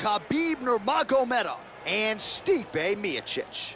Khabib Nurmagomedov and Stipe Miocic.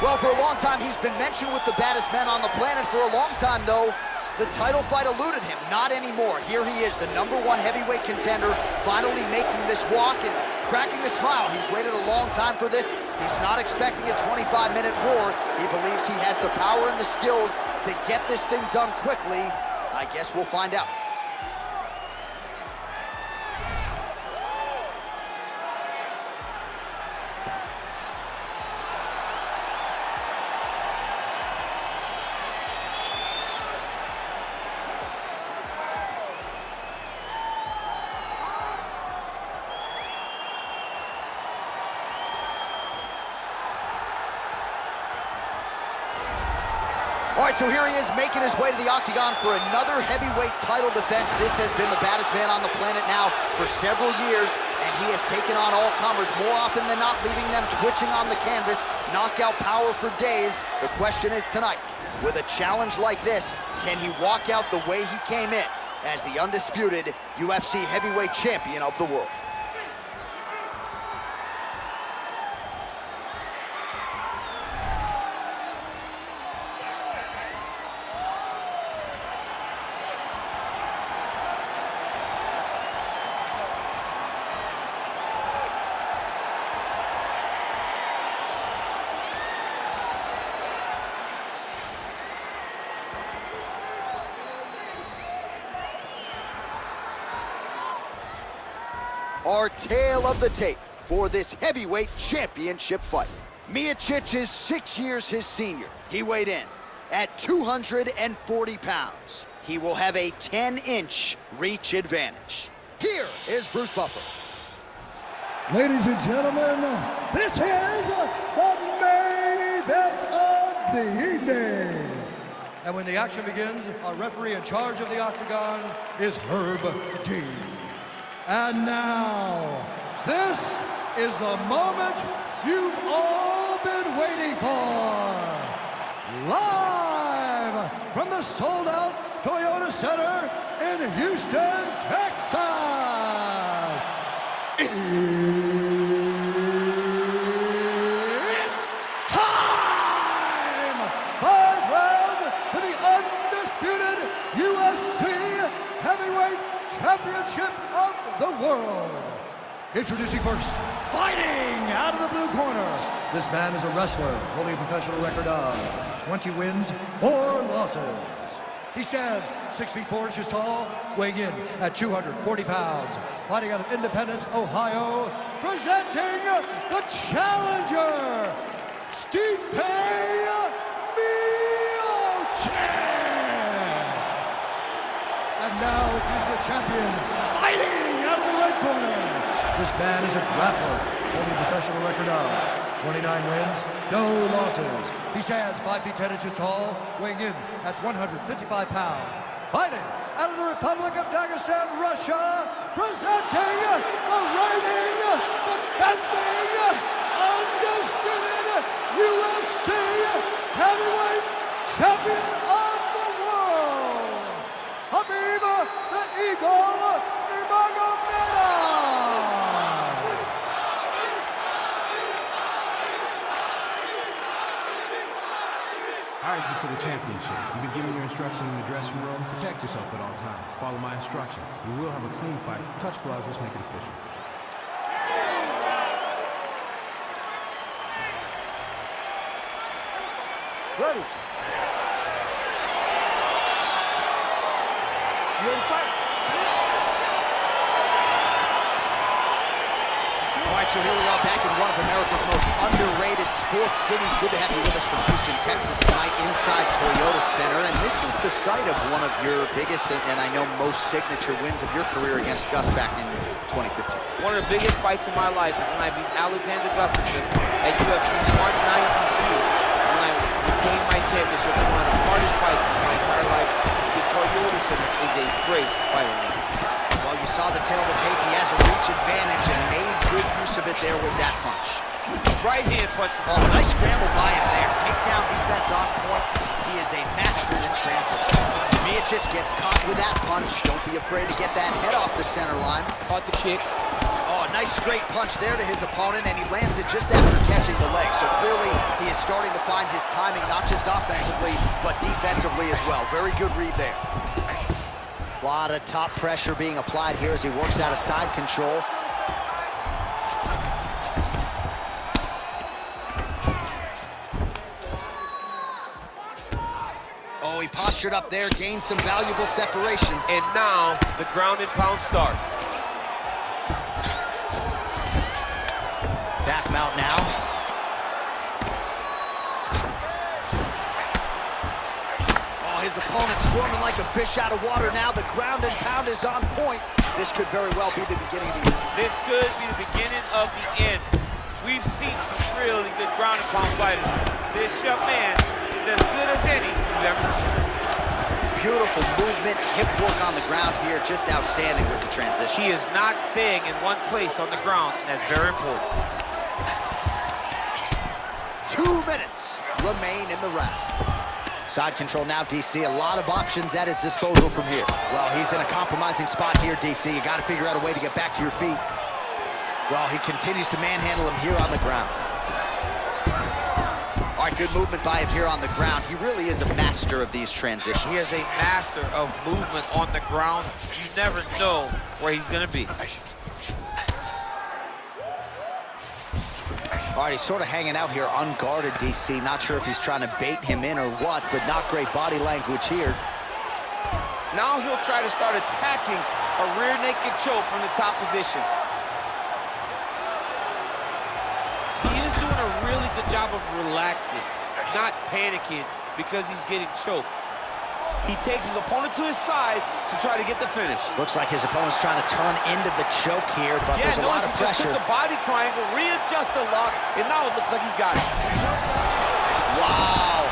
Well, for a long time, he's been mentioned with the baddest men on the planet. For a long time, though, the title fight eluded him. Not anymore. Here he is, the #1 heavyweight contender, finally making this walk and cracking a smile. He's waited a long time for this. He's not expecting a 25-minute war. He believes he has the power and the skills to get this thing done quickly. I guess we'll find out. All right, so here he is making his way to the octagon for another heavyweight title defense. This has been the baddest man on the planet now for several years, and he has taken on all comers more often than not, leaving them twitching on the canvas. Knockout power for days. The question is tonight, with a challenge like this, can he walk out the way he came in as the undisputed UFC heavyweight champion of the world? Our tale of the tape for this heavyweight championship fight. Miocic is 6 years his senior. He weighed in at 240 pounds. He will have a 10-inch reach advantage. Here is Bruce Buffer. Ladies and gentlemen, this is the main event of the evening. And when the action begins, our referee in charge of the octagon is Herb Dean. And now, this is the moment you've all been waiting for. Live from the sold-out Toyota Center in Houston, Texas. It's time! 5 rounds for the undisputed UFC Heavyweight Championship of the world. Introducing first, fighting out of the blue corner. This man is a wrestler holding a professional record of 20 wins, 4 losses. He stands 6 feet 4 inches tall, weighing in at 240 pounds. Fighting out of Independence, Ohio, presenting the challenger, Stipe Miocic. And now he's the champion, fighting out of the red corner. This man is a grappler, holding a professional record of 29 wins, no losses. He stands 5 feet 10 inches tall, weighing in at 155 pounds. Fighting out of the Republic of Dagestan, Russia, presenting the reigning, defending, undisputed UFC heavyweight champion of the world, Khabib the Eagle Nurmagomedov. All right, this is for the championship. You've been giving your instructions in the dressing room. Protect yourself at all times. Follow my instructions. We will have a clean fight. Touch gloves. Let's make it official. Ready. You ready to fight? All right, so here we are back in one of America's most underrated sports cities. Good to have you with us from Houston, Texas tonight inside Toyota Center. And this is the site of one of your biggest and I know most signature wins of your career against Gus back in 2015. One of the biggest fights of my life is when I beat Alexander Gustafsson at UFC 192. When I became my championship, one of the hardest fights of my entire life. The Toyota Center is a great fighting ring. Well, you saw the tail of the tape. He has a reach advantage and made good use of it there with that punch. right hand punch. Oh, nice scramble by him there. Takedown defense on point. He is a master in transition. Miocic gets caught with that punch. Don't be afraid to get that head off the center line. Caught the kick. Oh, a nice straight punch there to his opponent, and he lands it just after catching the leg. So clearly, he is starting to find his timing, not just offensively, but defensively as well. Very good read there. A lot of top pressure being applied here as he works out of side control. Oh, he postured up there, gained some valuable separation. And now, the ground and pound starts. Back mount now. Oh, his opponent squirming like a fish out of water now. The ground and pound is on point. This could very well be the beginning of the end. This could be the beginning of the end. We've seen some really good ground and pound fighting. This young man is as good as any you've ever seen. Beautiful movement, hip work on the ground here, just outstanding with the transitions. He is not staying in one place on the ground, and that's very important. 2 minutes remain in the round. Side control now, DC. A lot of options at his disposal from here. Well, he's in a compromising spot here, DC. You got to figure out a way to get back to your feet. Well, he continues to manhandle him here on the ground. All right, good movement by him here on the ground. He really is a master of these transitions. He is a master of movement on the ground. You never know where he's going to be. All right, he's sort of hanging out here unguarded, DC. Not sure if he's trying to bait him in or what, but not great body language here. Now he'll try to start attacking a rear naked choke from the top position. He is doing a really good job of relaxing, not panicking because he's getting choked. He takes his opponent to his side to try to get the finish. Looks like his opponent's trying to turn into the choke here, but there's a lot of pressure. Just took the body triangle, readjust the lock, and now it looks like he's got it. Wow.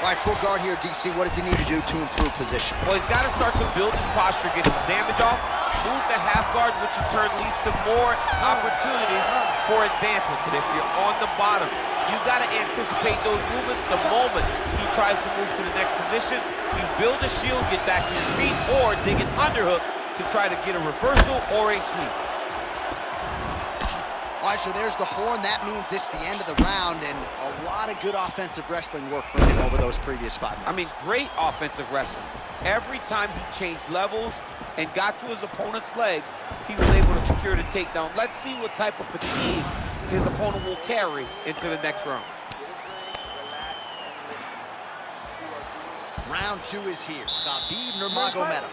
All right, full guard here, DC. What does he need to do to improve position? Well, he's got to start to build his posture, get some damage off, move the half guard, which in turn leads to more opportunities for advancement. But if you're on the bottom, you got to anticipate those movements the moment he tries to move to the next position. You build a shield, get back to your feet, or dig an underhook to try to get a reversal or a sweep. All right, so there's the horn. That means it's the end of the round, and a lot of good offensive wrestling work from him over those previous 5 minutes. I mean, great offensive wrestling. Every time he changed levels and got to his opponent's legs, he was able to secure the takedown. Let's see what type of fatigue his opponent will carry into the next round. Round 2 is here. Khabib Nurmagomedov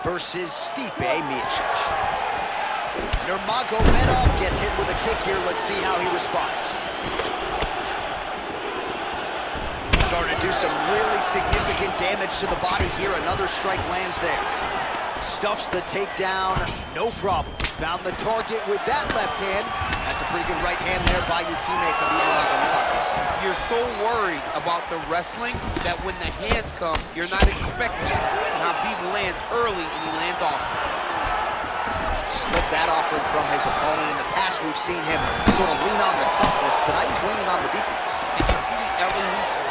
versus Stipe Miocic. Nurmagomedov gets hit with a kick here. Let's see how he responds. Starting to do some really significant damage to the body here. Another strike lands there. Stuffs the takedown, no problem. Found the target with that left hand. That's a pretty good right hand there by your teammate, Khabib Nurmagomedov. You're so worried about the wrestling that when the hands come, you're not expecting it. And Khabib lands early and he lands off. Slipped that offering from his opponent. In the past, we've seen him sort of lean on the toughness. Tonight, he's leaning on the defense. And you see the evolution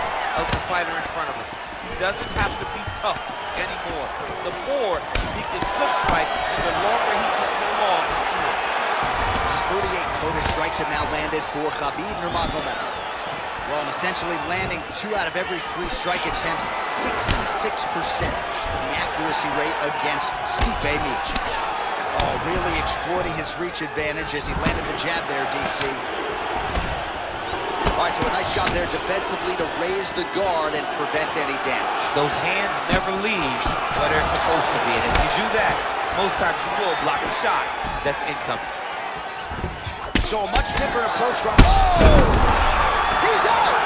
of the fighter in front of us. He doesn't have to be tough anymore. The more he can flip strike, the longer he can prolong his career. 38 total strikes have now landed for Khabib Nurmagomedov. Well, and essentially landing 2 out of every 3 strike attempts, 66% the accuracy rate against Stipe Miocic. Oh, really exploiting his reach advantage as he landed the jab there, DC. All right, so a nice job there defensively to raise the guard and prevent any damage. Those hands never leave where they're supposed to be. And if you do that, most times you will block a shot that's incoming. So a much different approach from... Oh! He's out!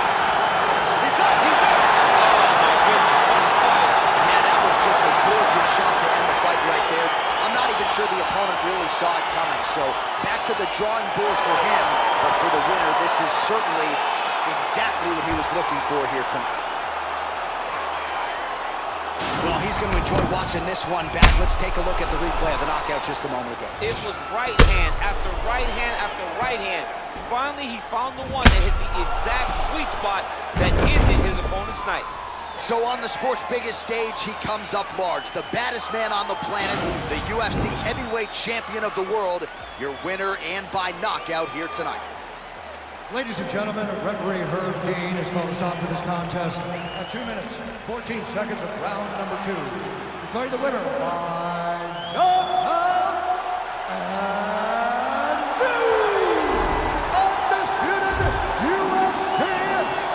He's not. Oh, my goodness, what a fight. Yeah, that was just a gorgeous shot to end the fight right there. I'm not even sure the opponent really saw it coming. So back to the drawing board for him, but for the winner, this is certainly exactly what he was looking for here tonight. Well, he he's going to enjoy watching this one back. Let's take a look at the replay of the knockout just a moment ago. It was right hand after right hand after right hand. Finally, he found the one that hit the exact sweet spot that ended his opponent's night. So on the sport's biggest stage, he comes up large. The baddest man on the planet, the UFC heavyweight champion of the world, your winner and by knockout here tonight. Ladies and gentlemen, referee Herb Dean has called a stop to this contest at 2 minutes, 14 seconds of round number 2. Declaring the winner by knockout and new undisputed UFC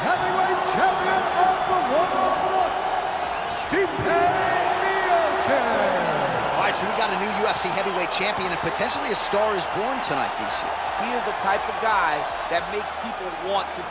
heavyweight champion of the world, Stipe Miocic. All right, so we got a new UFC heavyweight champion and potentially a star is born tonight, DC. He is the type of guy that makes people want to